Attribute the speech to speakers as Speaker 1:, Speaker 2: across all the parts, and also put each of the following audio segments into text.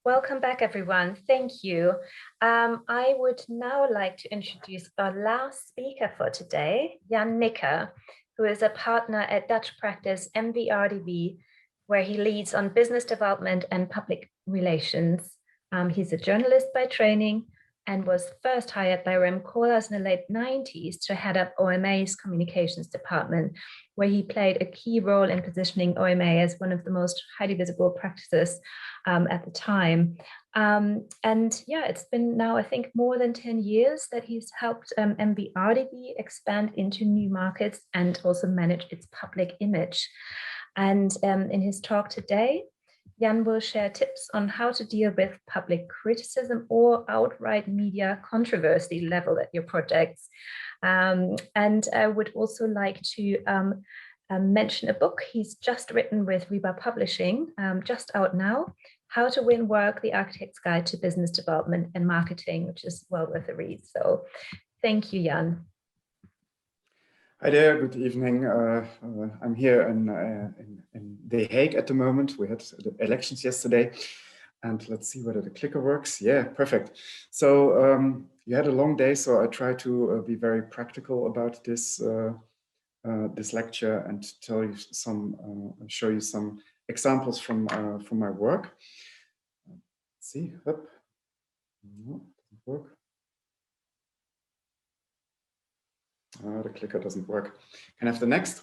Speaker 1: Welcome back, everyone. Thank you. I would now like to introduce our last speaker for today, Jan Knikker, who is a partner at Dutch practice MVRDV, where he leads on business development and public relations. He's a journalist by training and was first hired by Rem Koolhaas in the late 90s to head up OMA's communications department, where he played a key role in positioning OMA as one of the most highly visible practices at the time. And yeah, it's been now, I think, more than 10 years that he's helped MVRDV expand into new markets and also manage its public image. And in his talk today, Jan will share tips on how to deal with public criticism or outright media controversy level at your projects. And I would also like to mention a book he's just written with RIBA Publishing, just out now, How to Win Work, The Architect's Guide to Business Development and Marketing, which is well worth a read. So thank you, Jan.
Speaker 2: Hi there, good evening. I'm here in The Hague at the moment. We had the elections yesterday, and let's see whether the clicker works. Yeah, perfect. So you had a long day, so I try to be very practical about this this lecture and tell you show you some examples from my work. Let's see, up. No, doesn't work. The clicker doesn't work. Can I have the next?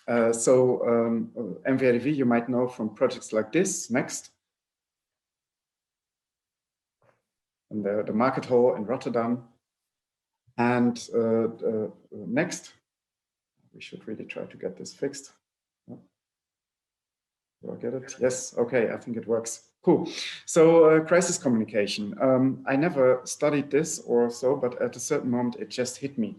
Speaker 2: MVRDV, you might know from projects like this. Next. And the market hall in Rotterdam. And next. We should really try to get this fixed. Do I get it? Yes, okay, I think it works. Cool. So crisis communication. I never studied this or so, but at a certain moment it just hit me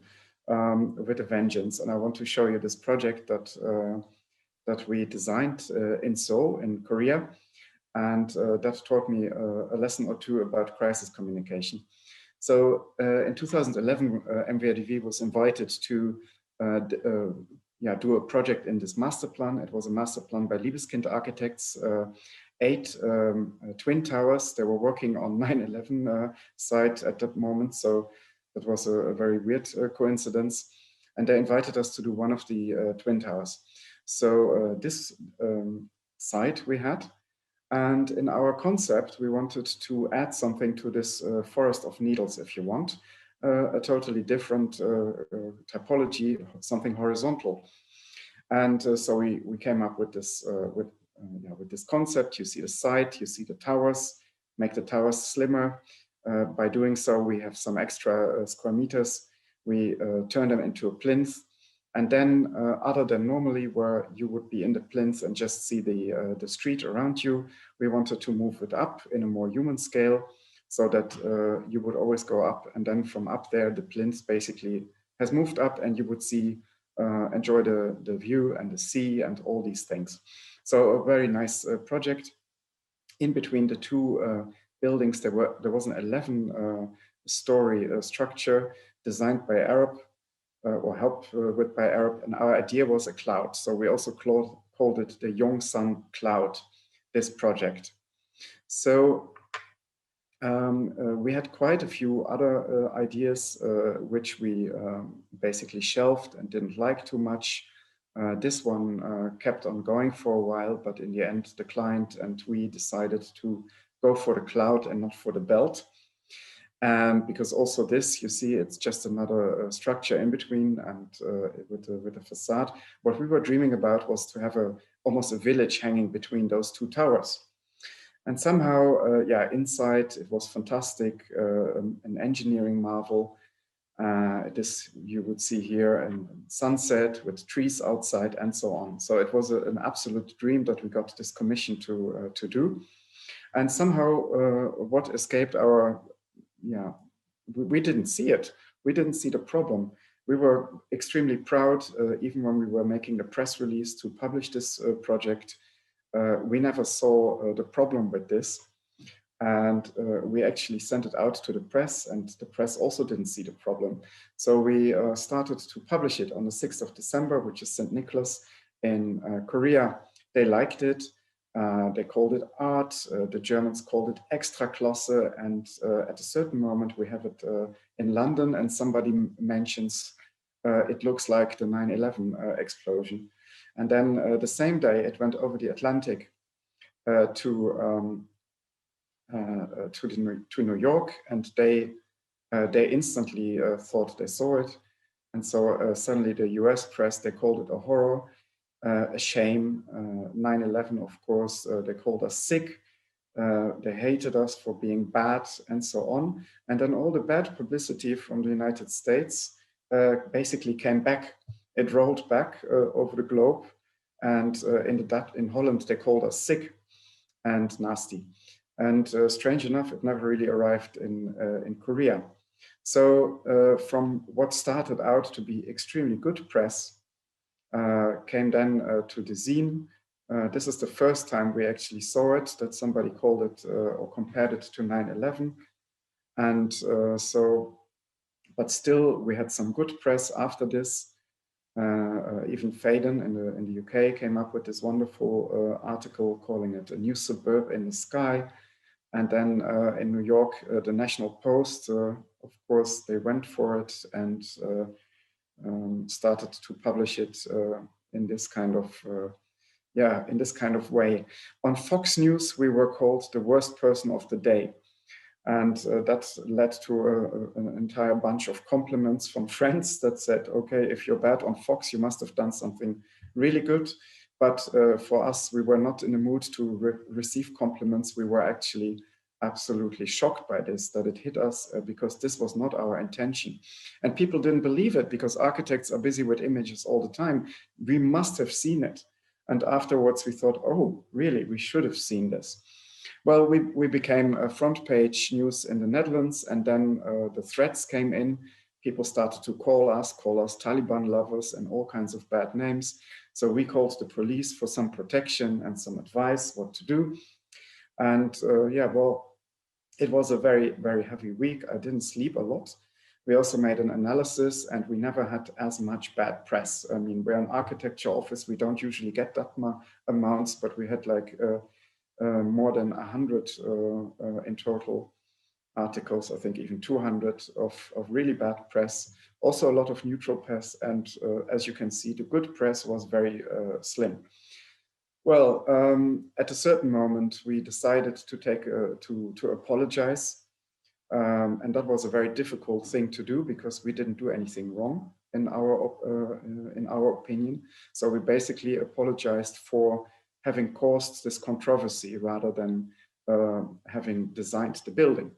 Speaker 2: with a vengeance. And I want to show you this project that we designed in Seoul, in Korea. And that taught me a lesson or two about crisis communication. So in 2011, MVRDV was invited to do a project in this master plan. It was a master plan by Liebeskind Architects, 8 twin towers. They were working on 9/11 site at that moment. So that was a very weird coincidence. And they invited us to do one of the twin towers. So this site we had. And in our concept, we wanted to add something to this forest of needles, if you want. A totally different typology, something horizontal. And so we came up with this with this concept. You see the site, you see the towers, make the towers slimmer. By doing so, we have some extra square meters. We turn them into a plinth. And then other than normally where you would be in the plinth and just see the street around you, we wanted to move it up in a more human scale so that you would always go up. And then from up there, the plinth basically has moved up and you would see, enjoy the view and the sea and all these things. So a very nice project. In between the two buildings, there was an 11-story structure designed by Arab or helped with by Arab, and our idea was a cloud. So we also called it the Yongsan Cloud, this project. So we had quite a few other ideas which we basically shelved and didn't like too much. This one kept on going for a while, but in the end, the client and we decided to go for the cloud and not for the belt. Because also this, you see, it's just another structure in between and with a facade. What we were dreaming about was to have almost a village hanging between those two towers. And somehow, inside it was fantastic, an engineering marvel. This you would see here in sunset with trees outside and so on. So it was an absolute dream that we got this commission to do. And somehow what escaped our, we didn't see it. We didn't see the problem. We were extremely proud, even when we were making the press release to publish this project. We never saw the problem with this. And we actually sent it out to the press, and the press also didn't see the problem. So we started to publish it on the 6th of December, which is St. Nicholas in Korea. They liked it. They called it art. The Germans called it Extraklasse. And at a certain moment, we have it in London, and somebody mentions it looks like the 9/11 explosion. And then the same day, it went over the Atlantic to New York, and they instantly thought they saw it. And so suddenly the US press, they called it a horror, a shame. 9/11, of course, they called us sick. They hated us for being bad, and so on. And then all the bad publicity from the United States basically came back. It rolled back over the globe. And in Holland, they called us sick and nasty. And strange enough, it never really arrived in Korea. So from what started out to be extremely good press, came then to the zine. This is the first time we actually saw it, that somebody called it or compared it to 9/11. And but still we had some good press after this. Even Faden in the UK came up with this wonderful article calling it a new suburb in the sky. And then in New York, the National Post, of course, they went for it and started to publish it in this kind of way. On Fox News, we were called the worst person of the day. And that led to an entire bunch of compliments from friends that said, okay, if you're bad on Fox, you must have done something really good. But for us, we were not in the mood to receive compliments. We were actually absolutely shocked by this, that it hit us because this was not our intention. And people didn't believe it because architects are busy with images all the time. We must have seen it. And afterwards we thought, oh, really, we should have seen this. Well, we became a front page news in the Netherlands, and then the threats came in. People started to call us Taliban lovers and all kinds of bad names. So we called the police for some protection and some advice what to do. And it was a very, very heavy week. I didn't sleep a lot. We also made an analysis, and we never had as much bad press. I mean, we're an architecture office. We don't usually get that amounts, but we had like more than 100 in total articles, I think even 200 of really bad press, also a lot of neutral press. And as you can see, the good press was very slim. Well, at a certain moment, we decided to take to apologize. And that was a very difficult thing to do because we didn't do anything wrong in our opinion. So we basically apologized for having caused this controversy rather than having designed the building.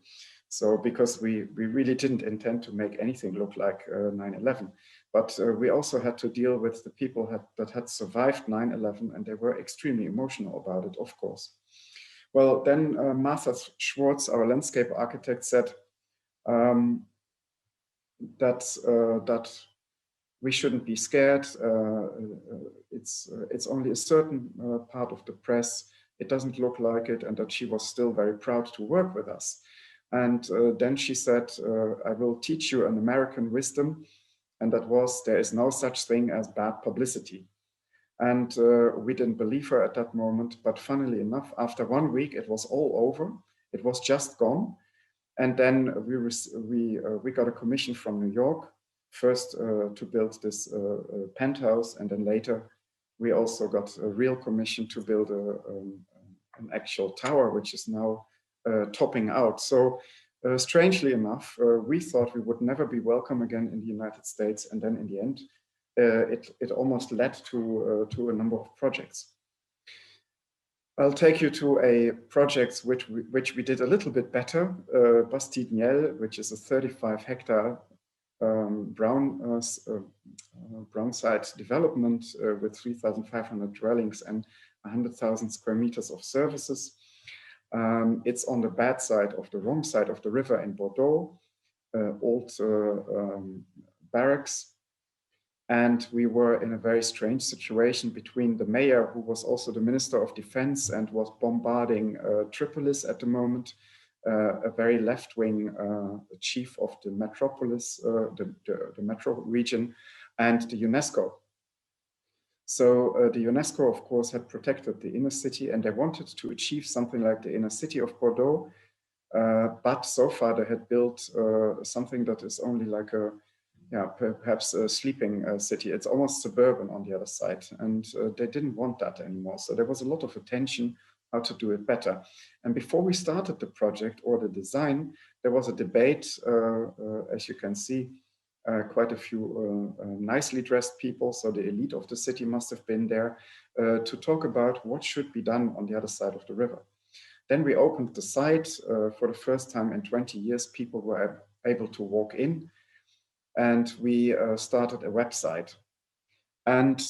Speaker 2: So because we really didn't intend to make anything look like 9/11. But we also had to deal with the people that had survived 9/11, and they were extremely emotional about it, of course. Well, then Martha Schwartz, our landscape architect, said that we shouldn't be scared. It's only a certain part of the press. It doesn't look like it, and that she was still very proud to work with us. And then she said, I will teach you an American wisdom. And that was, there is no such thing as bad publicity. And we didn't believe her at that moment. But funnily enough, after 1 week, it was all over. It was just gone. And then we got a commission from New York, first to build this penthouse. And then later, we also got a real commission to build an actual tower, which is now topping out. So strangely enough, we thought we would never be welcome again in the United States. And then in the end, it almost led to a number of projects. I'll take you to a project which we did a little bit better, Bastide Niel, which is a 35-hectare brown site development with 3,500 dwellings and 100,000 square meters of services. It's on the bad side of the wrong side of the river in Bordeaux, old barracks. And we were in a very strange situation between the mayor, who was also the Minister of Defense and was bombarding Tripolis at the moment, a very left-wing chief of the metropolis, the metro region, and the UNESCO. So the UNESCO, of course, had protected the inner city, and they wanted to achieve something like the inner city of Bordeaux. But so far they had built something that is only like a, yeah, perhaps a sleeping city. It's almost suburban on the other side, and they didn't want that anymore. So there was a lot of attention how to do it better. And before we started the project or the design, there was a debate, as you can see, quite a few nicely dressed people, so the elite of the city must have been there, to talk about what should be done on the other side of the river. Then we opened the site. For the first time in 20 years, people were able to walk in, and we started a website. And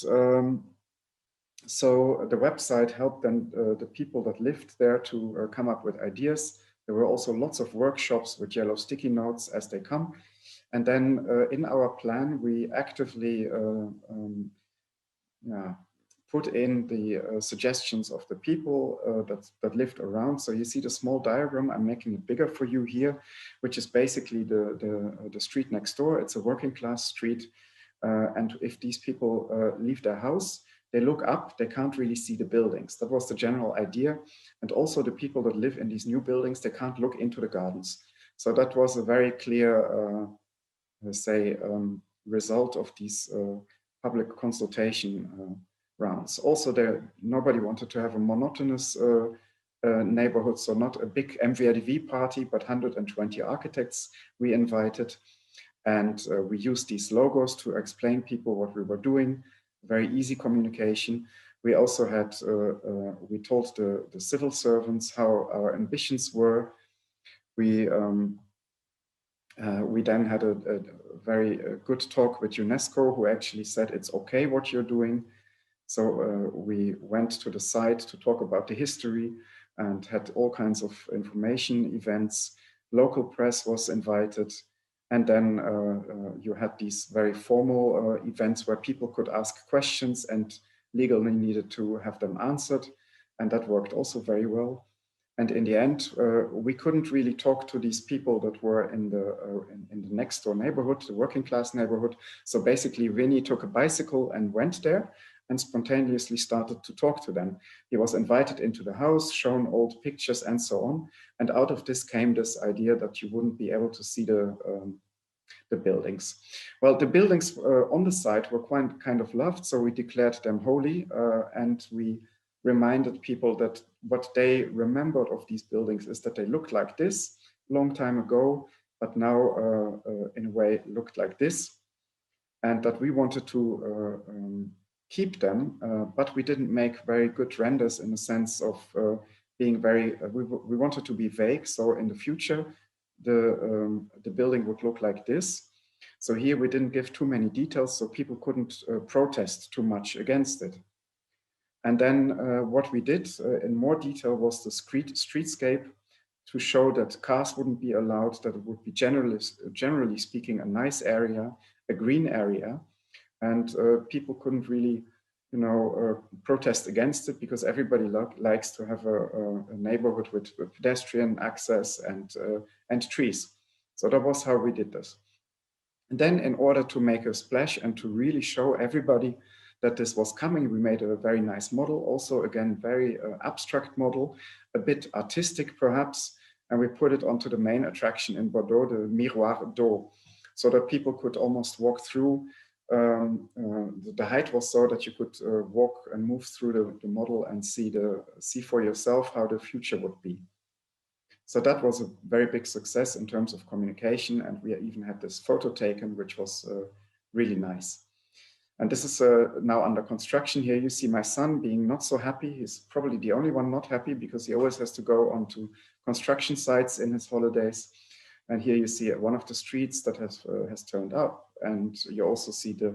Speaker 2: so the website helped then the people that lived there to come up with ideas. There were also lots of workshops with yellow sticky notes as they come. And then in our plan, we actively put in the suggestions of the people that lived around. So you see the small diagram, I'm making it bigger for you here, which is basically the street next door. It's a working class street. And if these people leave their house, they look up, they can't really see the buildings. That was the general idea. And also the people that live in these new buildings, they can't look into the gardens. So that was a very clear, result of these public consultation rounds. Also, nobody wanted to have a monotonous neighborhood, so not a big MVRDV party, but 120 architects we invited. And we used these logos to explain people what we were doing, very easy communication. We also had, we told the civil servants how our ambitions were. We then had a very good talk with UNESCO, who actually said it's okay what you're doing. So we went to the site to talk about the history and had all kinds of information events. Local press was invited. And then you had these very formal events where people could ask questions and legally needed to have them answered. And that worked also very well. And in the end, we couldn't really talk to these people that were in the next door neighborhood, the working class neighborhood. So basically, Vinny took a bicycle and went there and spontaneously started to talk to them. He was invited into the house, shown old pictures and so on. And out of this came this idea that you wouldn't be able to see the buildings. Well, the buildings on the site were quite kind of loved, so we declared them holy, and we reminded people that what they remembered of these buildings is that they looked like this a long time ago, but now in a way looked like this, and that we wanted to keep them, but we didn't make very good renders in the sense of being very, we wanted to be vague. So in the future, the building would look like this. So here we didn't give too many details, so people couldn't protest too much against it. And then what we did in more detail was the streetscape to show that cars wouldn't be allowed, that it would be generally speaking a nice area, a green area, and people couldn't really, protest against it because everybody likes to have a neighborhood with pedestrian access and trees. So that was how we did this. And then in order to make a splash and to really show everybody that this was coming, we made a very nice model, also again, very abstract model, a bit artistic perhaps, and we put it onto the main attraction in Bordeaux, the Miroir d'Eau, so that people could almost walk through. The height was so that you could walk and move through the model and see for yourself how the future would be. So that was a very big success in terms of communication, and we even had this photo taken, which was really nice. And this is now under construction. Here you see my son being not so happy. He's probably the only one not happy because he always has to go onto construction sites in his holidays. And here you see one of the streets that has turned up, and you also see the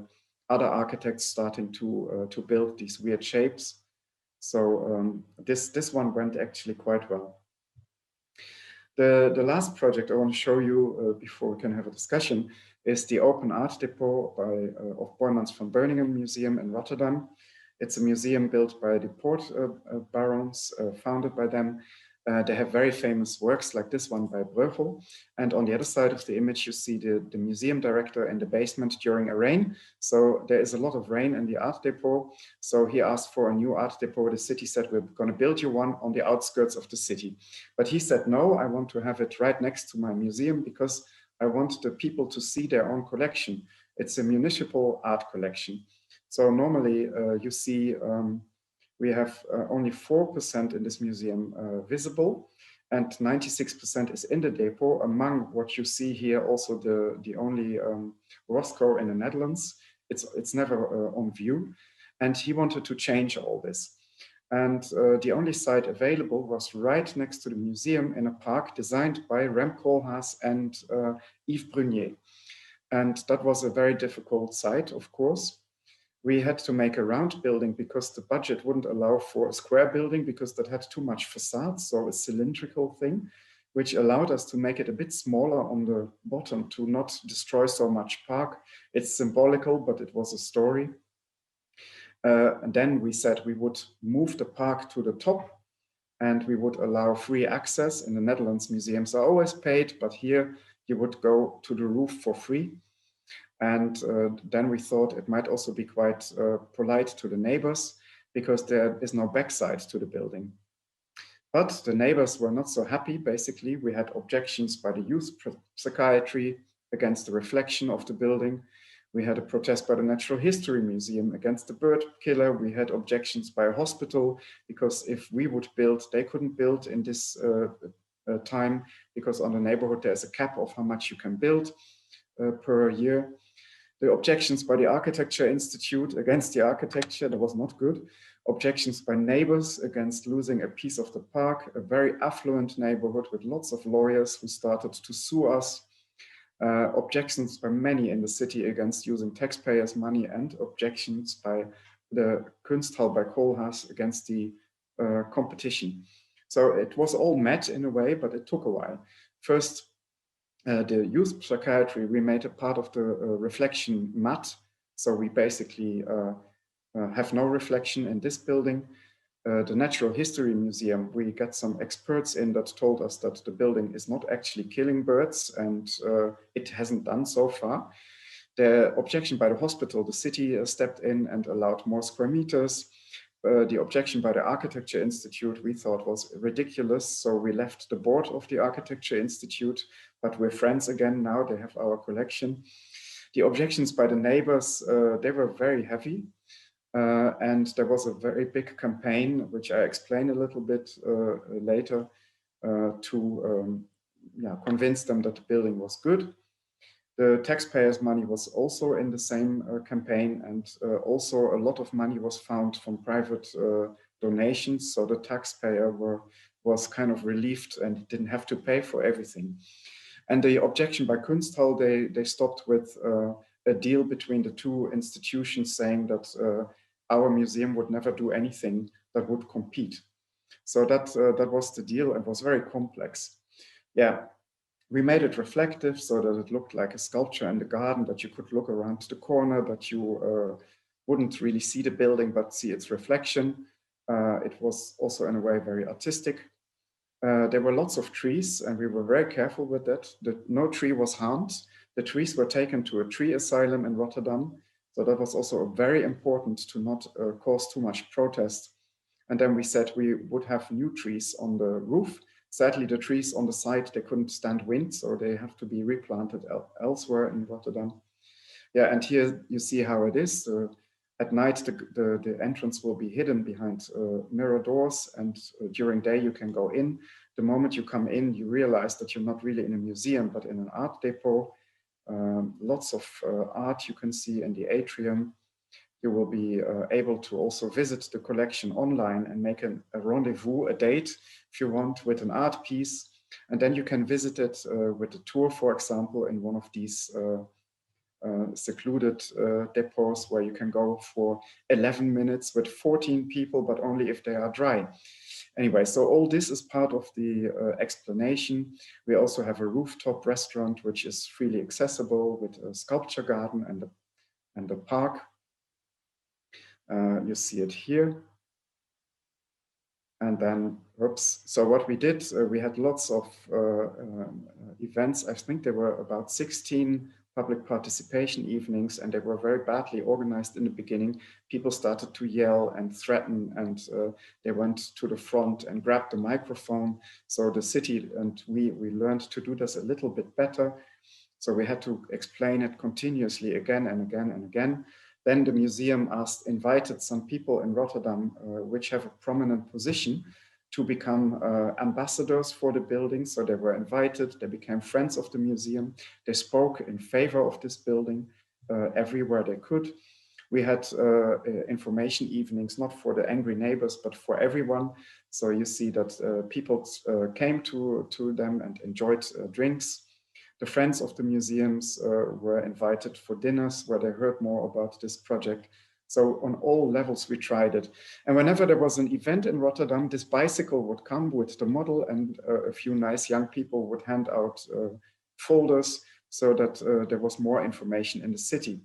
Speaker 2: other architects starting to build these weird shapes. So this one went actually quite well. The last project I want to show you before we can have a discussion is the Open Art Depot of Boijmans van Beuningen Museum in Rotterdam. It's a museum built by the port barons, founded by them. They have very famous works like this one by Bruegel. And on the other side of the image, you see the museum director in the basement during a rain. So there is a lot of rain in the art depot. So he asked for a new art depot. The city said, we're going to build you one on the outskirts of the city. But he said, no, I want to have it right next to my museum because I want the people to see their own collection. It's a municipal art collection. So normally you see we have only 4% in this museum visible, and 96% is in the depot. Among what you see here, also the only Roscoe in the Netherlands. It's never on view, and he wanted to change all this. And the only site available was right next to the museum in a park designed by Rem Koolhaas and Yves Brunier. And that was a very difficult site, of course. We had to make a round building because the budget wouldn't allow for a square building because that had too much facade, so a cylindrical thing, which allowed us to make it a bit smaller on the bottom to not destroy so much park. It's symbolical, but it was a story. And then we said we would move the park to the top and we would allow free access. In the Netherlands, museums are always paid, but here you would go to the roof for free. And then we thought it might also be quite polite to the neighbors because there is no backside to the building. But the neighbors were not so happy. Basically, we had objections by the youth psychiatry against the reflection of the building. We had a protest by the Natural History Museum against the bird killer. We had objections by a hospital because if we would build, they couldn't build in this time because on the neighborhood there's a cap of how much you can build per year. The objections by the Architecture Institute against the architecture, that was not good. Objections by neighbors against losing a piece of the park, a very affluent neighborhood with lots of lawyers who started to sue us. Objections by many in the city against using taxpayers' money, and objections by the Kunsthal by Koolhaas against the competition. So it was all met in a way, but it took a while. First, the youth psychiatry, we made a part of the reflection mat. So we basically have no reflection in this building. The Natural History Museum, we got some experts in that told us that the building is not actually killing birds, and it hasn't done so far. The objection by the hospital, the city stepped in and allowed more square meters. The objection by the Architecture Institute we thought was ridiculous, so we left the board of the Architecture Institute, but we're friends again now, they have our collection. The objections by the neighbors, they were very heavy, and there was a very big campaign, which I explain a little bit later, to convince them that the building was good. The taxpayers' money was also in the same campaign, and also a lot of money was found from private donations. So the taxpayer was kind of relieved and didn't have to pay for everything. And the objection by Kunsthal, they stopped with a deal between the two institutions saying that our museum would never do anything that would compete. So that was the deal. It was very complex. Yeah. We made it reflective so that it looked like a sculpture in the garden, that you could look around the corner, but you wouldn't really see the building, but see its reflection. It was also in a way very artistic. There were lots of trees and we were very careful with that. No tree was harmed. The trees were taken to a tree asylum in Rotterdam. So that was also very important to not cause too much protest. And then we said we would have new trees on the roof. Sadly, the trees on the side, they couldn't stand wind, so they have to be replanted elsewhere in Rotterdam. Yeah, and here you see how it is. At night, the entrance will be hidden behind mirror doors, and during day you can go in. The moment you come in, you realize that you're not really in a museum, but in an art depot. Lots of art you can see in the atrium. You will be able to also visit the collection online and make a rendezvous, a date, if you want, with an art piece. And then you can visit it with a tour, for example, in one of these secluded depots where you can go for 11 minutes with 14 people, but only if they are dry. Anyway, so all this is part of the explanation. We also have a rooftop restaurant, which is freely accessible with a sculpture garden and a park. You see it here. And then, oops. So what we did, we had lots of events. I think there were about 16 public participation evenings, and they were very badly organized in the beginning. People started to yell and threaten, and they went to the front and grabbed the microphone. So the city and we learned to do this a little bit better. So we had to explain it continuously again and again and again. Then the museum invited some people in Rotterdam, which have a prominent position, to become ambassadors for the building. So they were invited, they became friends of the museum. They spoke in favor of this building everywhere they could. We had information evenings, not for the angry neighbors, but for everyone. So you see that people came to them and enjoyed drinks. The friends of the museums were invited for dinners where they heard more about this project. So on all levels, we tried it. And whenever there was an event in Rotterdam, this bicycle would come with the model, and a few nice young people would hand out folders so that there was more information in the city.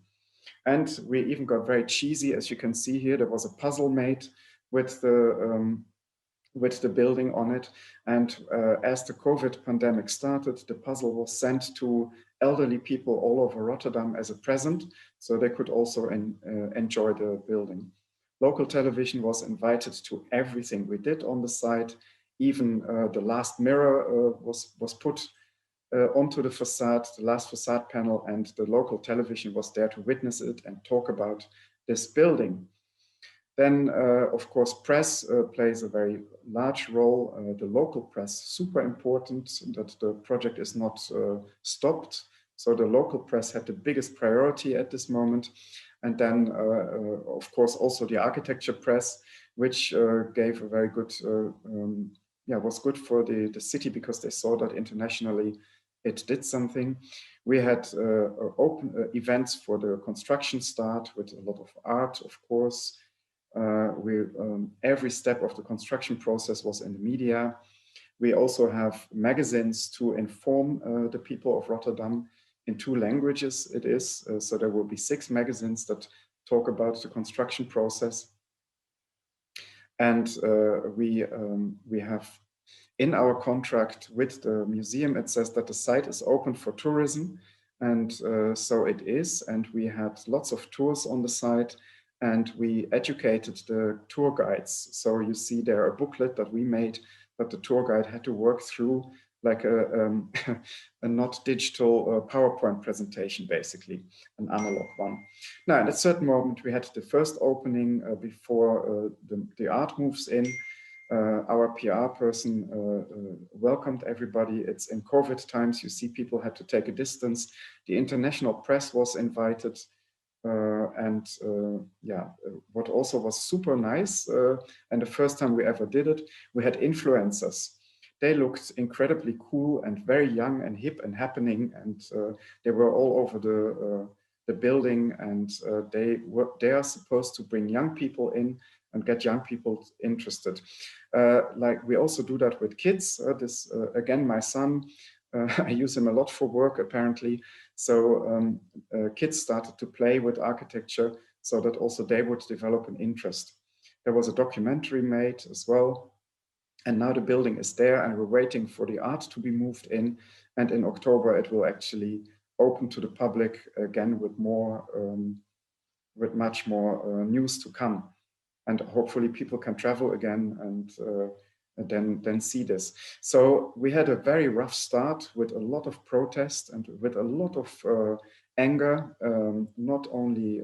Speaker 2: And we even got very cheesy, as you can see here. There was a puzzle made with the building on it. And as the COVID pandemic started, the puzzle was sent to elderly people all over Rotterdam as a present, so they could also enjoy the building. Local television was invited to everything we did on the site. Even the last mirror was put onto the facade, the last facade panel, and the local television was there to witness it and talk about this building. Then, of course, press plays a very large role. The local press, super important that the project is not stopped. So the local press had the biggest priority at this moment. And then, of course, also the architecture press, which gave a very good, was good for the city because they saw that internationally it did something. We had open events for the construction start with a lot of art, of course. Every step of the construction process was in the media. We also have magazines to inform the people of Rotterdam in 2 languages it is. So there will be 6 magazines that talk about the construction process. And we have in our contract with the museum, it says that the site is open for tourism. And so it is. And we had lots of tours on the site. And we educated the tour guides. So you see there a booklet that we made, but the tour guide had to work through like a not digital PowerPoint presentation, basically, an analog one. Now, at a certain moment, we had the first opening before the art moves in. Our PR person welcomed everybody. It's in COVID times, you see people had to take a distance. The international press was invited. What also was super nice, and the first time we ever did it, we had influencers. They looked incredibly cool and very young and hip and happening, and they were all over the building, and they are supposed to bring young people in and get young people interested. Like we also do that with kids. Again, my son, I use him a lot for work, apparently. So kids started to play with architecture so that also they would develop an interest. There was a documentary made as well. And now the building is there and we're waiting for the art to be moved in. And in October, it will actually open to the public again with much more news to come. And hopefully people can travel again and then see this. So we had a very rough start with a lot of protest and with a lot of anger, not only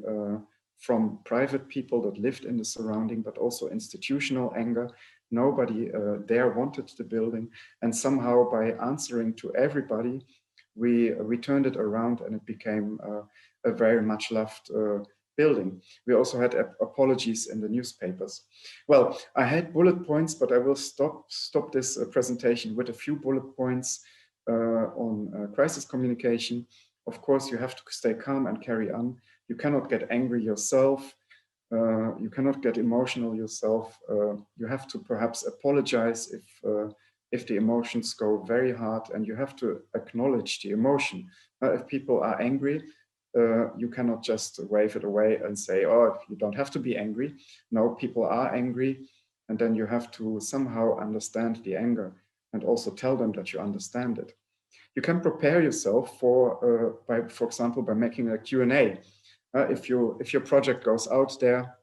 Speaker 2: from private people that lived in the surrounding, but also institutional anger. Nobody there wanted the building. And somehow by answering to everybody, we turned it around and it became a very much loved building. We also had apologies in the newspapers. Well, I had bullet points, but I will stop this presentation with a few bullet points on crisis communication. Of course, you have to stay calm and carry on. You cannot get angry yourself. You cannot get emotional yourself. You have to perhaps apologize if the emotions go very hard, and you have to acknowledge the emotion. If people are angry, you cannot just wave it away and say, oh, you don't have to be angry. No, people are angry. and then you have to somehow understand the anger and also tell them that you understand it. You can prepare yourself for example, by making a Q&A. If your project goes out there,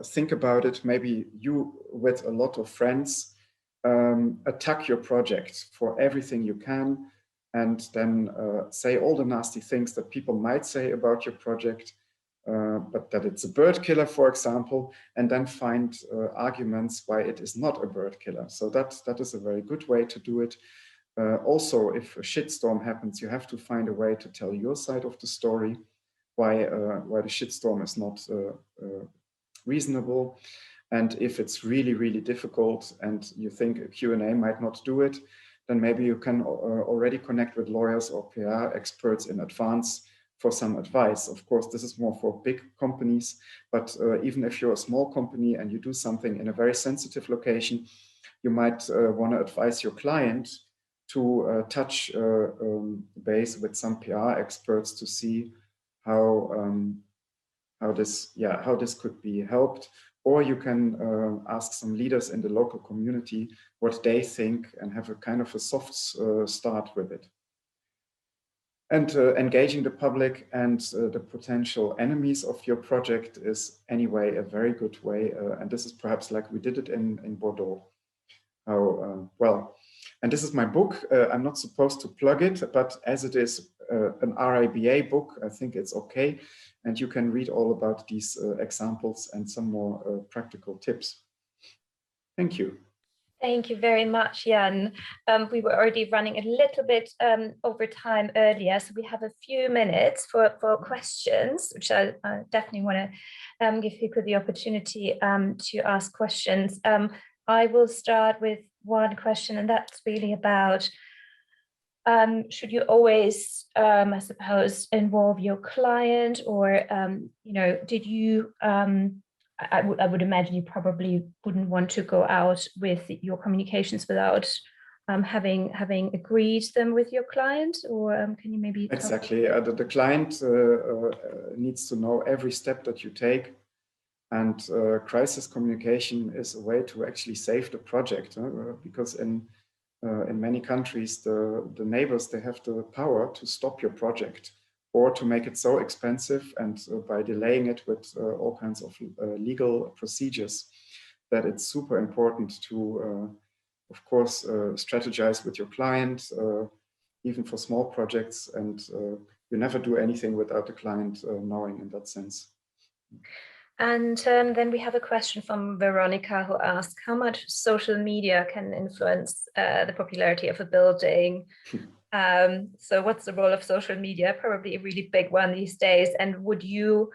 Speaker 2: think about it. Maybe you, with a lot of friends, attack your project for everything you can, and then say all the nasty things that people might say about your project, but that it's a bird killer, for example, and then find arguments why it is not a bird killer. So that is a very good way to do it. Also, if a shitstorm happens, you have to find a way to tell your side of the story, why the shitstorm is not reasonable. And if it's really, really difficult and you think a Q&A might not do it, then maybe you can already connect with lawyers or PR experts in advance for some advice. Of course, this is more for big companies, but even if you're a small company and you do something in a very sensitive location, you might want to advise your client to touch base with some PR experts to see how this could be helped. Or you can ask some leaders in the local community what they think and have a kind of a soft start with it. And engaging the public and the potential enemies of your project is anyway a very good way. And this is perhaps like we did it in Bordeaux. And this is my book. I'm not supposed to plug it, but as it is an RIBA book, I think it's okay. And you can read all about these examples and some more practical tips. Thank you.
Speaker 1: Thank you very much, Jan. We were already running a little bit over time earlier, so we have a few minutes for questions, which I definitely want to give people the opportunity to ask questions. I will start with one question, and that's really about should you always, I suppose, involve your client, or did you? I would imagine you probably wouldn't want to go out with your communications without having agreed them with your client, or can you maybe
Speaker 2: exactly the client needs to know every step that you take, and crisis communication is a way to actually save the project, because in many countries the neighbors, they have the power to stop your project or to make it so expensive, and by delaying it with all kinds of legal procedures, that it's super important to, of course, strategize with your client, even for small projects, and you never do anything without the client knowing in that sense.
Speaker 1: And then we have a question from Veronica, who asks, how much social media can influence the popularity of a building? So what's the role of social media? Probably a really big one these days. And would you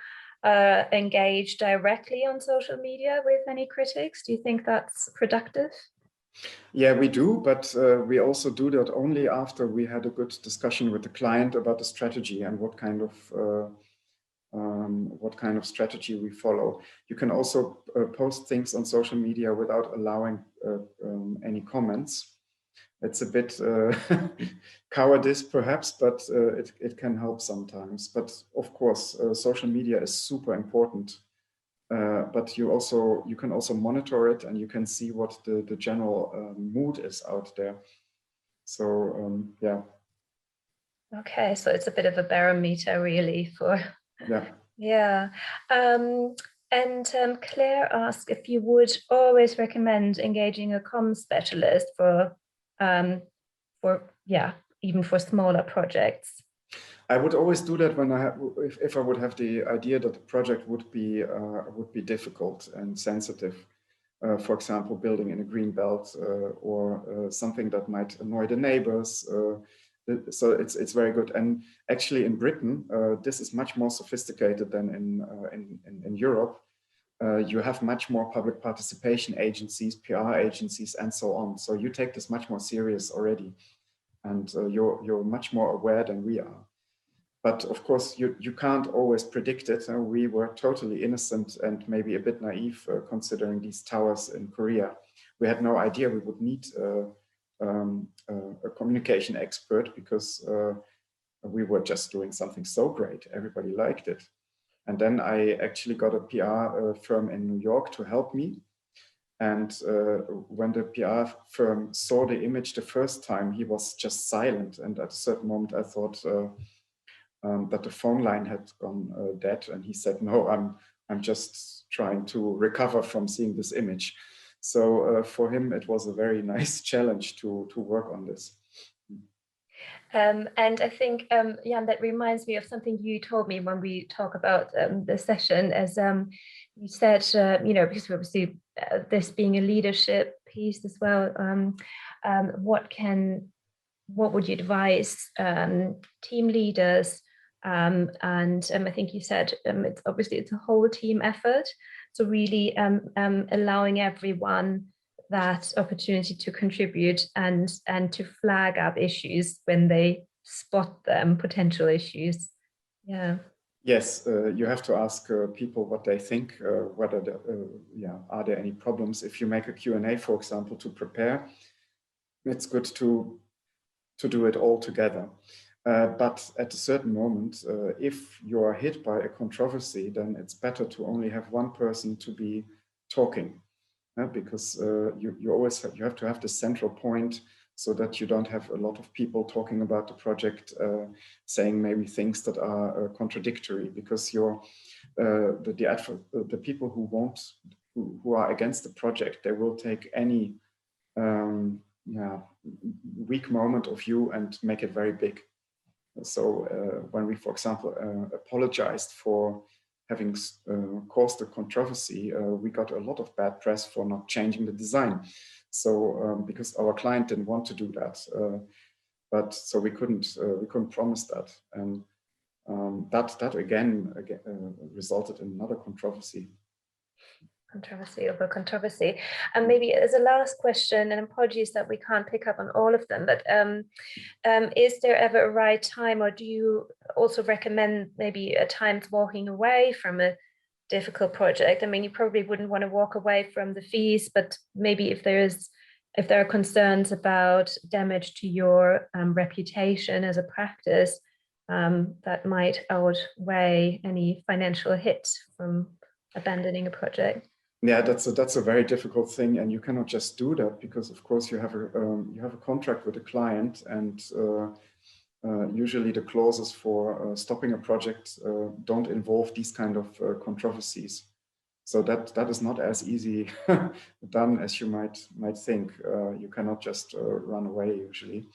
Speaker 1: engage directly on social media with any critics? Do you think that's productive?
Speaker 2: Yeah, we do, but we also do that only after we had a good discussion with the client about the strategy and what kind of strategy we follow. You can also post things on social media without allowing any comments. It's a bit cowardice perhaps, but it can help sometimes. But of course, social media is super important. But you can also monitor it, and you can see what the general mood is out there. So yeah.
Speaker 1: Okay, so it's a bit of a barometer really for.
Speaker 2: Yeah.
Speaker 1: Yeah. And Claire asked if you would always recommend engaging a comms specialist for even for smaller projects.
Speaker 2: I would always do that when if I would have the idea that the project would be difficult and sensitive. For example, building in a green belt or something that might annoy the neighbors. So it's very good. And actually in Britain, this is much more sophisticated than in Europe. You have much more public participation agencies, PR agencies, and so on. So you take this much more serious already, and you're much more aware than we are. But of course, you can't always predict it. We were totally innocent and maybe a bit naive considering these towers in Korea. We had no idea we would need a communication expert, because we were just doing something so great. Everybody liked it. And then I actually got a PR firm in New York to help me And when the PR firm saw the image the first time, he was just silent. And at a certain moment, I thought that the phone line had gone dead. And he said, "No, I'm just trying to recover from seeing this image." So for him, it was a very nice challenge to work on this.
Speaker 1: And I think, Jan, that reminds me of something you told me when we talk about the session, as you said, because obviously this being a leadership piece as well, what would you advise team leaders? And I think you said it's a whole team effort. So really allowing everyone that opportunity to contribute and to flag up issues when they spot them, potential issues. Yeah.
Speaker 2: Yes, you have to ask people what they think, whether are there any problems. If you make a Q&A, for example, to prepare, it's good to do it all together. But at a certain moment, if you are hit by a controversy, then it's better to only have one person to be talking. Because you always have to have the central point, so that you don't have a lot of people talking about the project, saying maybe things that are contradictory, because the people who are against the project, they will take any weak moment of you and make it very big. So when we, for example, apologized for having caused a controversy, we got a lot of bad press for not changing the design. So because our client didn't want to do that, but so we couldn't promise that, and that again resulted in another controversy.
Speaker 1: Controversy over controversy. And maybe as a last question, and apologies that we can't pick up on all of them, but is there ever a right time, or do you also recommend maybe a time walking away from a difficult project? I mean, you probably wouldn't want to walk away from the fees, but maybe if there are concerns about damage to your reputation as a practice, that might outweigh any financial hit from abandoning a project.
Speaker 2: Yeah, that's a very difficult thing, and you cannot just do that, because of course you have a contract with a client, and usually the clauses for stopping a project don't involve these kind of controversies. So that is not as easy done as you might think. You cannot just run away usually.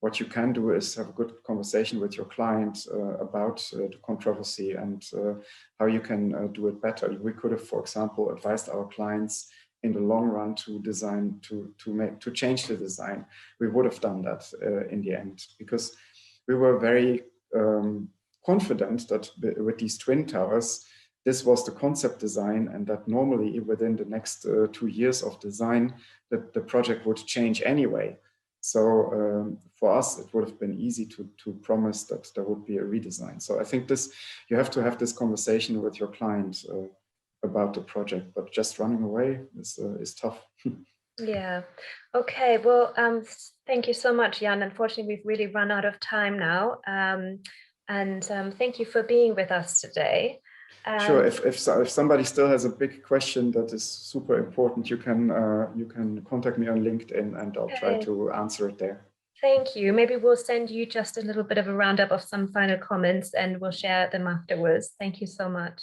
Speaker 2: What you can do is have a good conversation with your client about the controversy and how you can do it better. We could have, for example, advised our clients in the long run to design to change the design. We would have done that in the end, because we were very confident that with these twin towers, this was the concept design, and that normally within the next 2 years of design, that the project would change anyway. So for us, it would have been easy to promise that there would be a redesign. So I think you have to have this conversation with your client about the project, but just running away is tough.
Speaker 1: Yeah. Okay. Well, thank you so much, Jan. Unfortunately, we've really run out of time now. And thank you for being with us today.
Speaker 2: Sure. If somebody still has a big question that is super important, you can contact me on LinkedIn, and I'll try to answer it there.
Speaker 1: Thank you. Maybe we'll send you just a little bit of a roundup of some final comments, and we'll share them afterwards. Thank you so much.